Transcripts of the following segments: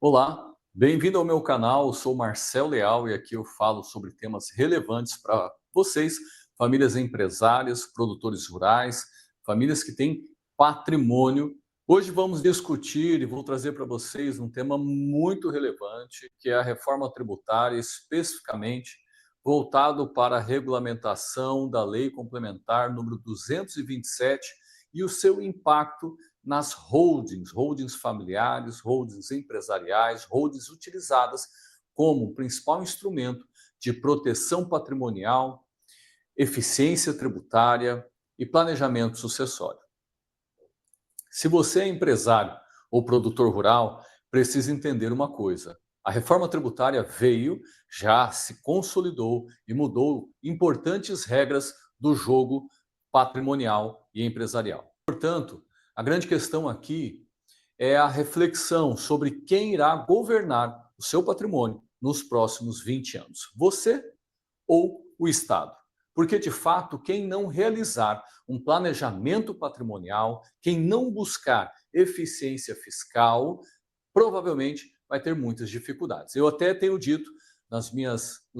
Olá, bem-vindo ao meu canal. Eu sou Marcel Leal e aqui eu falo sobre temas relevantes para vocês, famílias empresárias, produtores rurais, famílias que têm patrimônio. Hoje vamos discutir e vou trazer para vocês um tema muito relevante, que é a reforma tributária, especificamente voltado para a regulamentação da Lei Complementar número 227 e o seu impacto nas holdings, holdings familiares, holdings empresariais, holdings utilizadas como principal instrumento de proteção patrimonial, eficiência tributária e planejamento sucessório. Se você é empresário ou produtor rural, precisa entender uma coisa. A reforma tributária veio, já se consolidou e mudou importantes regras do jogo patrimonial e empresarial. Portanto, a grande questão aqui é a reflexão sobre quem irá governar o seu patrimônio nos próximos 20 anos. Você ou o Estado? Porque, de fato, quem não realizar um planejamento patrimonial, quem não buscar eficiência fiscal, provavelmente vai ter muitas dificuldades. Eu até tenho dito nos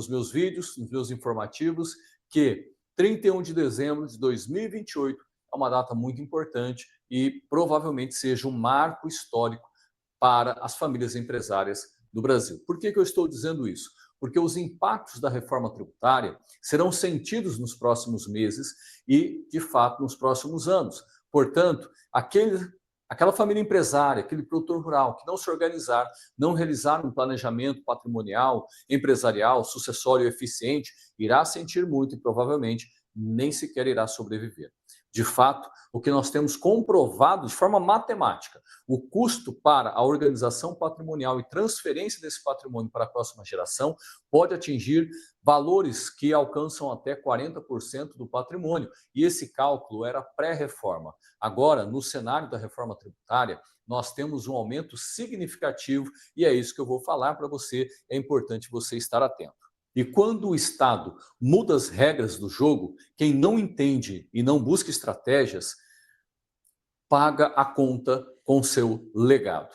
meus vídeos, nos meus informativos, que 31 de dezembro de 2028 é uma data muito importante e provavelmente seja um marco histórico para as famílias empresárias do Brasil. Por que eu estou dizendo isso? Porque os impactos da reforma tributária serão sentidos nos próximos meses e, de fato, nos próximos anos. Portanto, aquela família empresária, aquele produtor rural que não se organizar, não realizar um planejamento patrimonial, empresarial, sucessório eficiente, irá sentir muito e provavelmente nem sequer irá sobreviver. De fato, o que nós temos comprovado de forma matemática, o custo para a organização patrimonial e transferência desse patrimônio para a próxima geração pode atingir valores que alcançam até 40% do patrimônio. E esse cálculo era pré-reforma. Agora, no cenário da reforma tributária, nós temos um aumento significativo e é isso que eu vou falar para você. É importante você estar atento. E quando o Estado muda as regras do jogo, quem não entende e não busca estratégias, paga a conta com seu legado.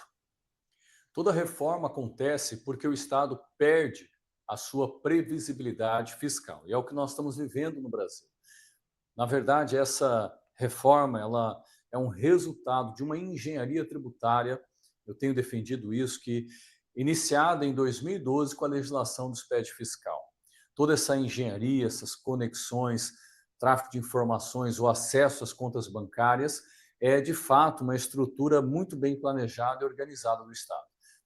Toda reforma acontece porque o Estado perde a sua previsibilidade fiscal. E é o que nós estamos vivendo no Brasil. Na verdade, essa reforma ela é um resultado de uma engenharia tributária, eu tenho defendido isso, que iniciada em 2012 com a legislação do SPED fiscal. Toda essa engenharia, essas conexões, tráfico de informações, o acesso às contas bancárias, é de fato uma estrutura muito bem planejada e organizada do Estado.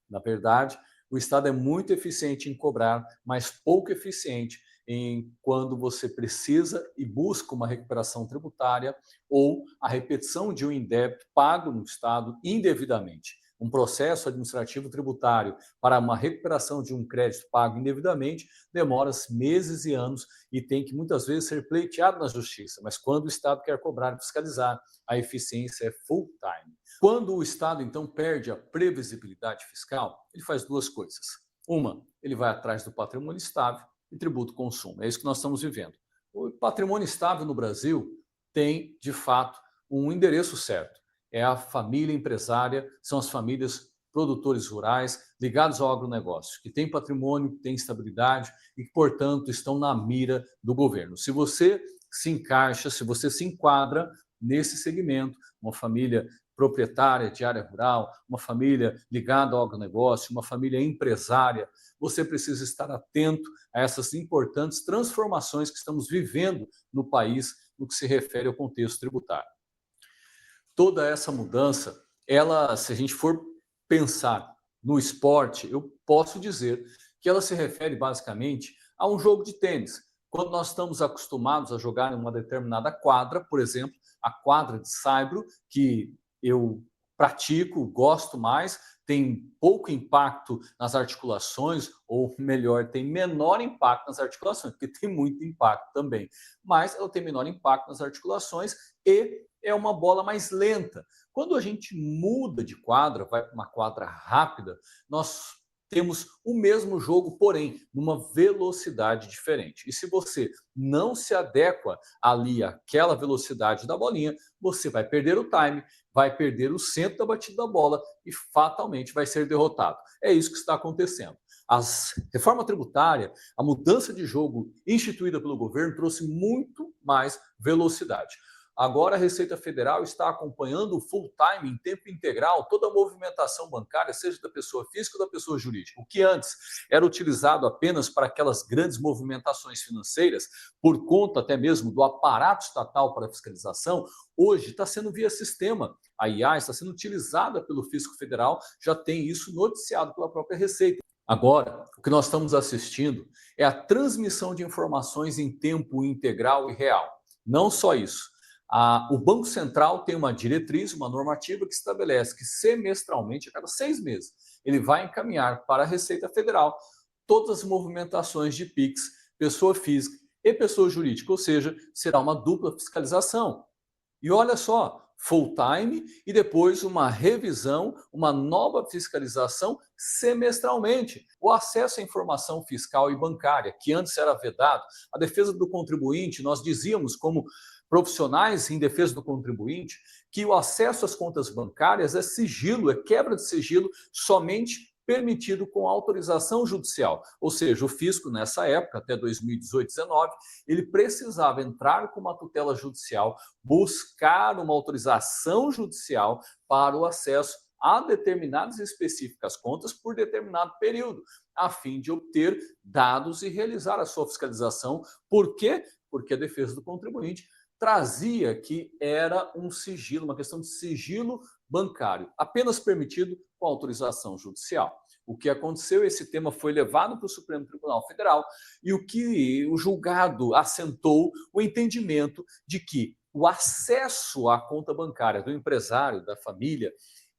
Na verdade, o Estado é muito eficiente em cobrar, mas pouco eficiente em quando você precisa e busca uma recuperação tributária ou a repetição de um indébito pago no Estado indevidamente. Um processo administrativo tributário para uma recuperação de um crédito pago indevidamente demora meses e anos e tem que muitas vezes ser pleiteado na justiça. Mas quando o Estado quer cobrar e fiscalizar, a eficiência é full time. Quando o Estado, então, perde a previsibilidade fiscal, ele faz duas coisas. Uma, ele vai atrás do patrimônio estável e tributa o consumo. É isso que nós estamos vivendo. O patrimônio estável no Brasil tem, de fato, um endereço certo. É a família empresária, são as famílias produtores rurais ligados ao agronegócio, que têm patrimônio, que têm estabilidade e que, portanto, estão na mira do governo. Se você se encaixa, se você se enquadra nesse segmento, uma família proprietária de área rural, uma família ligada ao agronegócio, uma família empresária, você precisa estar atento a essas importantes transformações que estamos vivendo no país no que se refere ao contexto tributário. Toda essa mudança, ela, se a gente for pensar no esporte, eu posso dizer que ela se refere basicamente a um jogo de tênis. Quando nós estamos acostumados a jogar em uma determinada quadra, por exemplo, a quadra de saibro, que eu pratico, gosto mais, tem pouco impacto nas articulações, ou melhor, tem menor impacto nas articulações, porque tem muito impacto também, mas ela tem menor impacto nas articulações e é uma bola mais lenta. Quando a gente muda de quadra, vai para uma quadra rápida, nós temos o mesmo jogo, porém, numa velocidade diferente. E se você não se adequa ali àquela velocidade da bolinha, você vai perder o time, vai perder o centro da batida da bola e fatalmente vai ser derrotado. É isso que está acontecendo. A reforma tributária, a mudança de jogo instituída pelo governo trouxe muito mais velocidade. Agora a Receita Federal está acompanhando o full time, em tempo integral, toda a movimentação bancária, seja da pessoa física ou da pessoa jurídica. O que antes era utilizado apenas para aquelas grandes movimentações financeiras, por conta até mesmo do aparato estatal para fiscalização, hoje está sendo via sistema. A IA está sendo utilizada pelo Fisco Federal, já tem isso noticiado pela própria Receita. Agora, o que nós estamos assistindo é a transmissão de informações em tempo integral e real. Não só isso. O Banco Central tem uma diretriz, uma normativa que estabelece que semestralmente, a cada 6 meses, ele vai encaminhar para a Receita Federal todas as movimentações de PIX, pessoa física e pessoa jurídica, ou seja, será uma dupla fiscalização. E olha só, full time e depois uma revisão, uma nova fiscalização semestralmente. O acesso à informação fiscal e bancária, que antes era vedado, a defesa do contribuinte, nós dizíamos como profissionais em defesa do contribuinte que o acesso às contas bancárias é sigilo, é quebra de sigilo somente permitido com autorização judicial. Ou seja, o fisco, nessa época, até 2018, 2019, ele precisava entrar com uma tutela judicial, buscar uma autorização judicial para o acesso a determinadas e específicas contas por determinado período, a fim de obter dados e realizar a sua fiscalização. Por quê? Porque a defesa do contribuinte trazia que era um sigilo, uma questão de sigilo bancário, apenas permitido com autorização judicial. O que aconteceu, esse tema foi levado para o Supremo Tribunal Federal e o que o julgado assentou o entendimento de que o acesso à conta bancária do empresário, da família,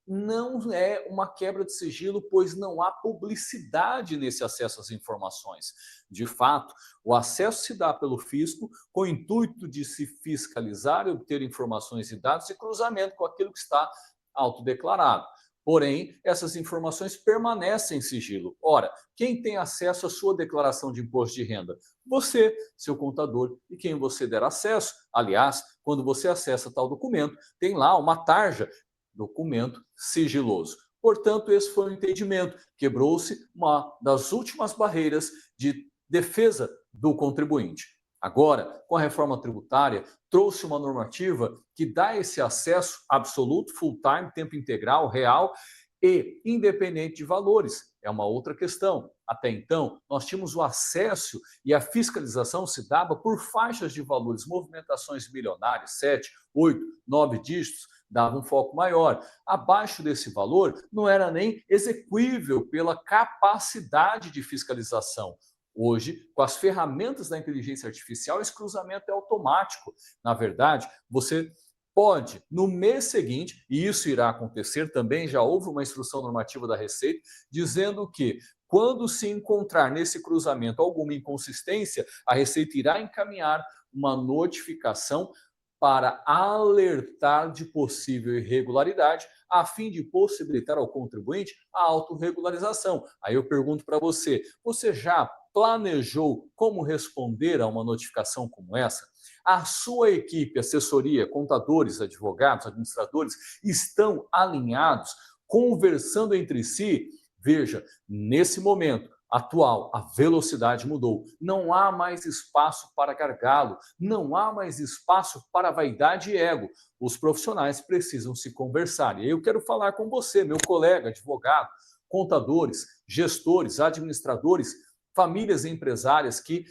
não é uma quebra de sigilo, pois não há publicidade nesse acesso às informações. De fato, o acesso se dá pelo fisco com o intuito de se fiscalizar e obter informações e dados de cruzamento com aquilo que está autodeclarado. Porém, essas informações permanecem em sigilo. Ora, quem tem acesso à sua declaração de imposto de renda? Você, seu contador e quem você der acesso. Aliás, quando você acessa tal documento, tem lá uma tarja, documento sigiloso. Portanto, esse foi o entendimento. Quebrou-se uma das últimas barreiras de defesa do contribuinte. Agora, com a reforma tributária, trouxe uma normativa que dá esse acesso absoluto, full time, tempo integral, real e independente de valores. É uma outra questão. Até então, nós tínhamos o acesso e a fiscalização se dava por faixas de valores, movimentações milionárias, 7, 8, 9 dígitos, dava um foco maior. Abaixo desse valor, não era nem execuível pela capacidade de fiscalização. Hoje, com as ferramentas da inteligência artificial, esse cruzamento é automático. Na verdade, você pode, no mês seguinte, e isso irá acontecer também, já houve uma instrução normativa da Receita, dizendo que quando se encontrar nesse cruzamento alguma inconsistência, a Receita irá encaminhar uma notificação para alertar de possível irregularidade, a fim de possibilitar ao contribuinte a autorregularização. Aí eu pergunto para você, você já planejou como responder a uma notificação como essa? A sua equipe, assessoria, contadores, advogados, administradores, estão alinhados, conversando entre si? Veja, nesse momento atual, a velocidade mudou. Não há mais espaço para gargalo, não há mais espaço para vaidade e ego. Os profissionais precisam se conversar. E eu quero falar com você, meu colega, advogado, contadores, gestores, administradores, famílias empresárias que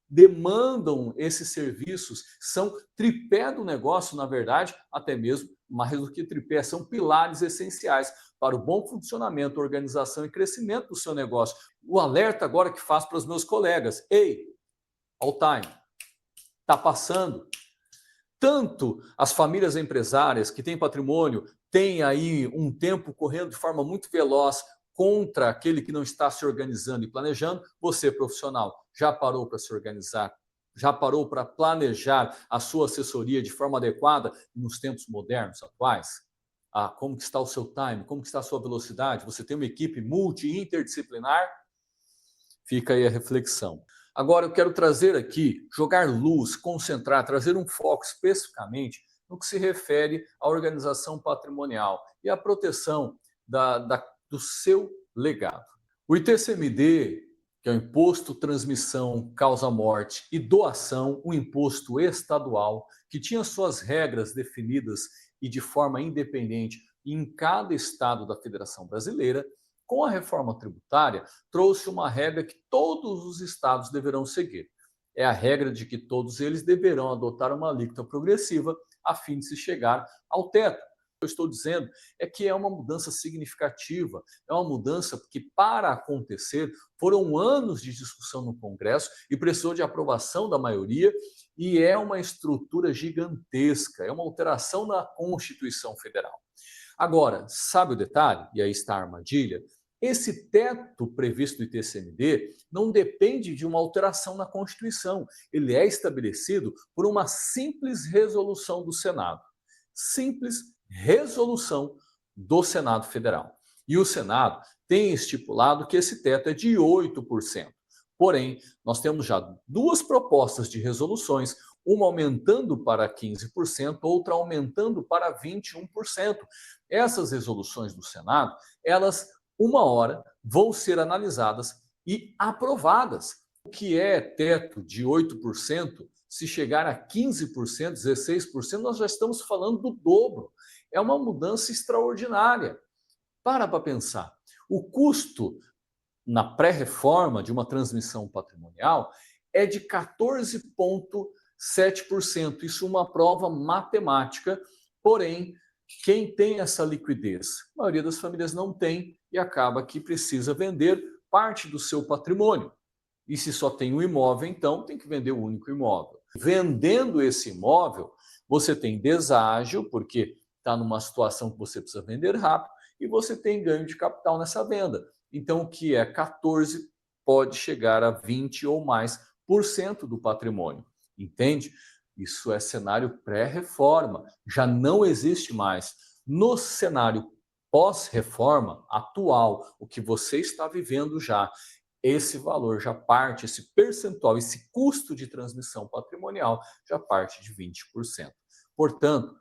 demandam esses serviços, são tripé do negócio, na verdade, até mesmo mais do que tripé, são pilares essenciais para o bom funcionamento, organização e crescimento do seu negócio. O alerta agora que faço para os meus colegas: ei, all time, está passando. Tanto as famílias empresárias que têm patrimônio têm aí um tempo correndo de forma muito veloz contra aquele que não está se organizando e planejando. Você, profissional, já parou para se organizar? Já parou para planejar a sua assessoria de forma adequada nos tempos modernos atuais? como que está o seu time, como que está a sua velocidade, você tem uma equipe multi-interdisciplinar? Fica aí a reflexão. Agora eu quero trazer aqui, jogar luz, concentrar, trazer um foco especificamente no que se refere à organização patrimonial e à proteção do seu legado. O ITCMD, que é o Imposto Transmissão Causa Morte e Doação, um imposto estadual que tinha suas regras definidas e de forma independente em cada estado da Federação Brasileira, com a reforma tributária, trouxe uma regra que todos os estados deverão seguir. É a regra de que todos eles deverão adotar uma alíquota progressiva a fim de se chegar ao teto. O que eu estou dizendo é que é uma mudança significativa, é uma mudança que, para acontecer, foram anos de discussão no Congresso e precisou de aprovação da maioria, e é uma estrutura gigantesca, é uma alteração na Constituição Federal. Agora, sabe o detalhe? E aí está a armadilha. Esse teto previsto do ITCMD não depende de uma alteração na Constituição. Ele é estabelecido por uma simples resolução do Senado. Simples resolução do Senado Federal. E o Senado tem estipulado que esse teto é de 8%. Porém, nós temos já duas propostas de resoluções, uma aumentando para 15%, outra aumentando para 21%. Essas resoluções do Senado, elas, uma hora, vão ser analisadas e aprovadas. O que é teto de 8%, se chegar a 15%, 16%, nós já estamos falando do dobro. É uma mudança extraordinária. Para pensar. O custo na pré-reforma de uma transmissão patrimonial é de 14,7%. Isso é uma prova matemática, porém, quem tem essa liquidez? A maioria das famílias não tem e acaba que precisa vender parte do seu patrimônio. E se só tem um imóvel, então tem que vender o único imóvel. Vendendo esse imóvel, você tem deságio, porque está numa situação que você precisa vender rápido, e você tem ganho de capital nessa venda. Então, o que é 14 pode chegar a 20 ou mais por cento do patrimônio. Entende? Isso é cenário pré-reforma, já não existe mais. No cenário pós-reforma atual, o que você está vivendo já, esse valor já parte, esse percentual, esse custo de transmissão patrimonial já parte de 20%. Portanto,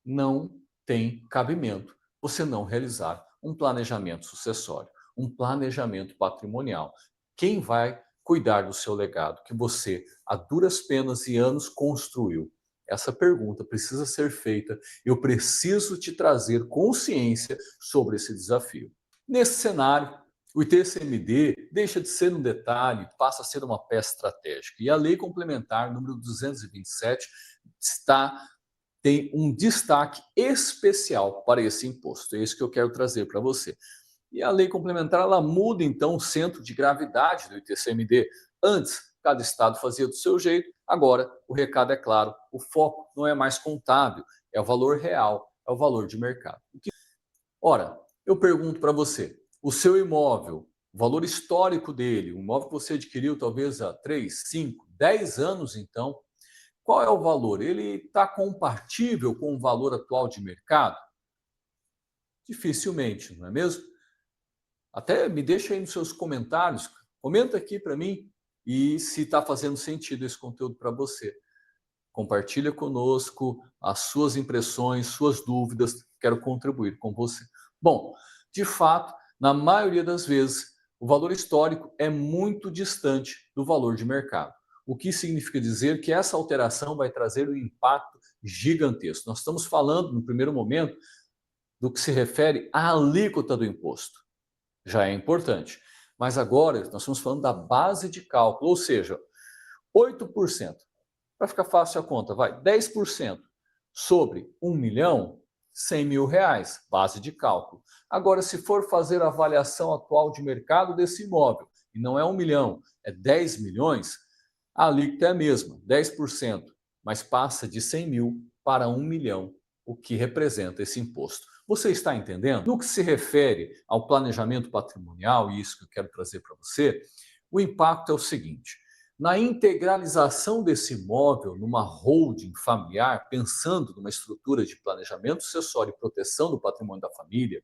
não tem cabimento você não realizar um planejamento sucessório, um planejamento patrimonial. Quem vai cuidar do seu legado que você, a duras penas e anos, construiu? Essa pergunta precisa ser feita. Eu preciso te trazer consciência sobre esse desafio. Nesse cenário, o ITCMD deixa de ser um detalhe, passa a ser uma peça estratégica. E a Lei Complementar número 227 tem um destaque especial para esse imposto. É isso que eu quero trazer para você. E a lei complementar, ela muda então o centro de gravidade do ITCMD. Antes, cada estado fazia do seu jeito, agora o recado é claro, o foco não é mais contábil, é o valor real, é o valor de mercado. Ora, eu pergunto para você, o seu imóvel, o valor histórico dele, um imóvel que você adquiriu talvez há 3, 5, 10 anos então, qual é o valor? Ele está compatível com o valor atual de mercado? Dificilmente, não é mesmo? Até me deixa aí nos seus comentários, comenta aqui para mim e se está fazendo sentido esse conteúdo para você. Compartilha conosco as suas impressões, suas dúvidas, quero contribuir com você. Bom, de fato, na maioria das vezes, o valor histórico é muito distante do valor de mercado. O que significa dizer que essa alteração vai trazer um impacto gigantesco. Nós estamos falando, no primeiro momento, do que se refere à alíquota do imposto. Já é importante. Mas agora nós estamos falando da base de cálculo, ou seja, 8%. Para ficar fácil a conta, vai, 10% sobre 1 milhão, 100 mil reais, base de cálculo. Agora, se for fazer a avaliação atual de mercado desse imóvel, e não é 1 milhão, é 10 milhões, a alíquota é a mesma, 10%, mas passa de 100 mil para 1 milhão, o que representa esse imposto. Você está entendendo? No que se refere ao planejamento patrimonial, e isso que eu quero trazer para você, o impacto é o seguinte: Na integralização desse imóvel numa holding familiar, pensando numa estrutura de planejamento sucessório e proteção do patrimônio da família,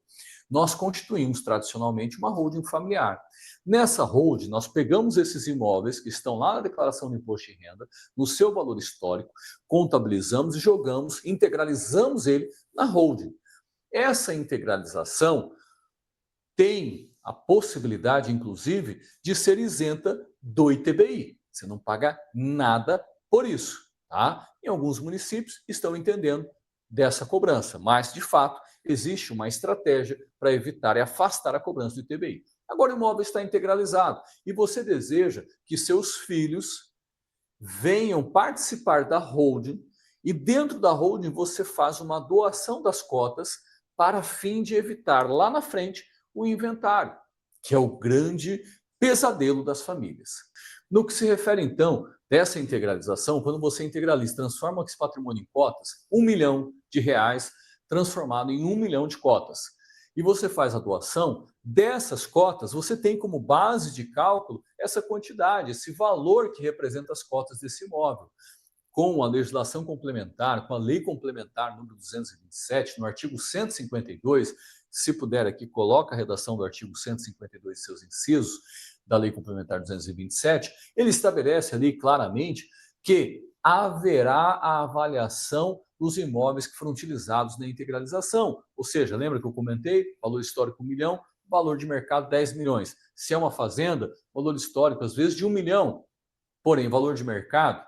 nós constituímos tradicionalmente uma holding familiar. Nessa holding, nós pegamos esses imóveis que estão lá na declaração do imposto de renda, no seu valor histórico, contabilizamos e jogamos, integralizamos ele na holding. Essa integralização tem a possibilidade, inclusive, de ser isenta do ITBI. Você não paga nada por isso, tá? Em alguns municípios estão entendendo dessa cobrança, mas, de fato, existe uma estratégia para evitar e afastar a cobrança do ITBI. Agora o imóvel está integralizado e você deseja que seus filhos venham participar da holding e dentro da holding você faz uma doação das cotas para fim de evitar lá na frente o inventário, que é o grande pesadelo das famílias. No que se refere, então, dessa integralização, quando você integraliza, transforma esse patrimônio em cotas, R$ 1 milhão transformado em 1 milhão de cotas. E você faz a doação dessas cotas, você tem como base de cálculo essa quantidade, esse valor que representa as cotas desse imóvel. Com a legislação complementar, com a lei complementar número 227, no artigo 152, se puder aqui, coloca a redação do artigo 152 e seus incisos da lei complementar 227, ele estabelece ali claramente que haverá a avaliação dos imóveis que foram utilizados na integralização. Ou seja, lembra que eu comentei? Valor histórico 1 milhão, valor de mercado 10 milhões. Se é uma fazenda, valor histórico às vezes de 1 milhão, porém valor de mercado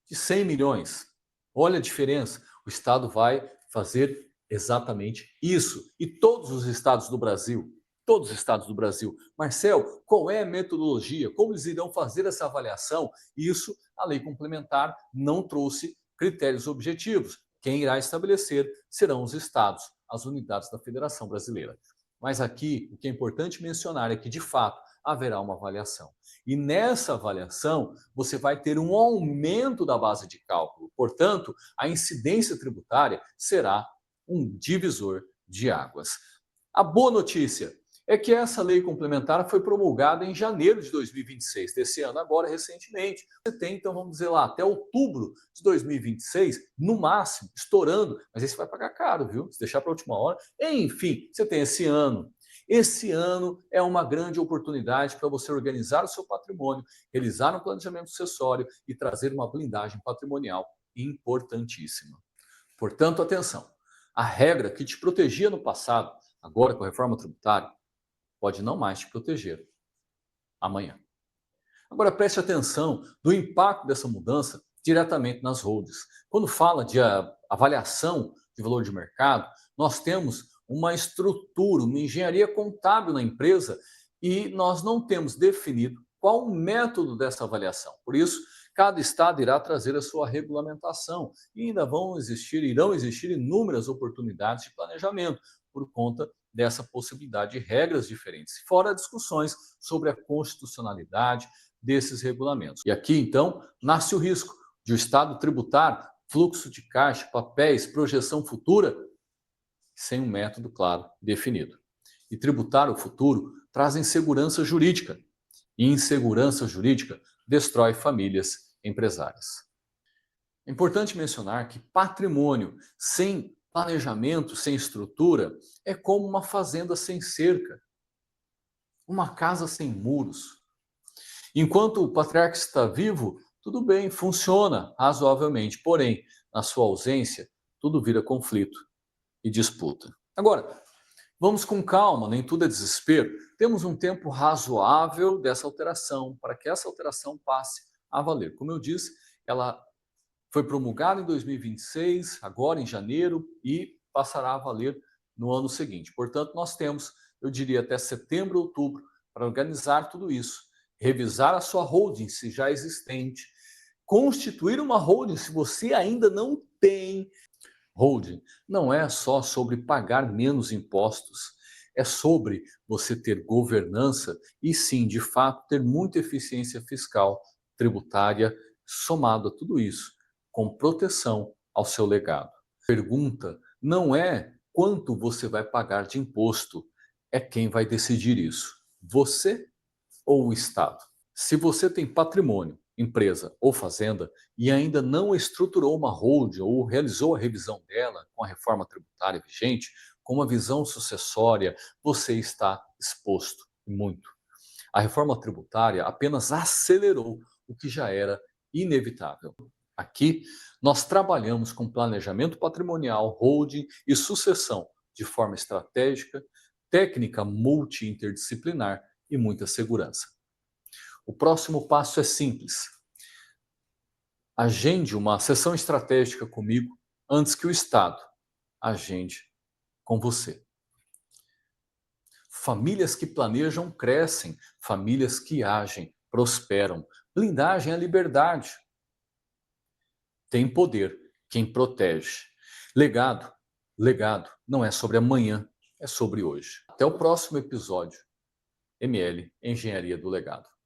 de 100 milhões. Olha a diferença. O Estado vai fazer exatamente isso. E todos os estados do Brasil, todos os estados do Brasil. Marcel, qual é a metodologia? Como eles irão fazer essa avaliação? Isso, a lei complementar não trouxe critérios objetivos. Quem irá estabelecer serão os estados, as unidades da Federação Brasileira. Mas aqui, o que é importante mencionar é que, de fato, haverá uma avaliação. E nessa avaliação, você vai ter um aumento da base de cálculo. Portanto, a incidência tributária será um divisor de águas. A boa notícia é que essa lei complementar foi promulgada em janeiro de 2026, desse ano agora, recentemente. Você tem, então, vamos dizer lá, até outubro de 2026, no máximo, estourando, mas aí você vai pagar caro, viu? Se deixar para a última hora. Enfim, você tem esse ano. Esse ano é uma grande oportunidade para você organizar o seu patrimônio, realizar um planejamento sucessório e trazer uma blindagem patrimonial importantíssima. Portanto, atenção, a regra que te protegia no passado, agora com a reforma tributária, pode não mais te proteger amanhã. Agora preste atenção do impacto dessa mudança diretamente nas holdings. Quando fala de avaliação de valor de mercado, nós temos uma estrutura, uma engenharia contábil na empresa e nós não temos definido qual o método dessa avaliação. Por isso, cada estado irá trazer a sua regulamentação e ainda irão existir inúmeras oportunidades de planejamento por conta dessa possibilidade de regras diferentes, fora discussões sobre a constitucionalidade desses regulamentos. E aqui, então, nasce o risco de o Estado tributar fluxo de caixa, papéis, projeção futura, sem um método claro definido. E tributar o futuro traz insegurança jurídica. E insegurança jurídica destrói famílias empresárias. É importante mencionar que patrimônio sem planejamento, sem estrutura, é como uma fazenda sem cerca, uma casa sem muros. Enquanto o patriarca está vivo, tudo bem, funciona razoavelmente, porém, na sua ausência, tudo vira conflito e disputa. Agora, vamos com calma, nem tudo é desespero. Temos um tempo razoável dessa alteração, para que essa alteração passe a valer. Como eu disse, ela foi promulgada em 2026, agora em janeiro, e passará a valer no ano seguinte. Portanto, nós temos, eu diria, até setembro, outubro, para organizar tudo isso, revisar a sua holding, se já existente, constituir uma holding, se você ainda não tem. Holding não é só sobre pagar menos impostos, é sobre você ter governança e sim, de fato, ter muita eficiência fiscal, tributária, somado a tudo isso, com proteção ao seu legado. A pergunta não é quanto você vai pagar de imposto, é quem vai decidir isso, você ou o Estado. Se você tem patrimônio, empresa ou fazenda e ainda não estruturou uma holding ou realizou a revisão dela com a reforma tributária vigente, com uma visão sucessória, você está exposto muito. A reforma tributária apenas acelerou o que já era inevitável. Aqui, nós trabalhamos com planejamento patrimonial, holding e sucessão de forma estratégica, técnica multi-interdisciplinar e muita segurança. O próximo passo é simples. Agende uma sessão estratégica comigo antes que o Estado agende com você. Famílias que planejam crescem, famílias que agem prosperam. Blindagem é liberdade. Tem poder quem protege. Legado, legado não é sobre amanhã, é sobre hoje. Até o próximo episódio. ML Engenharia do Legado.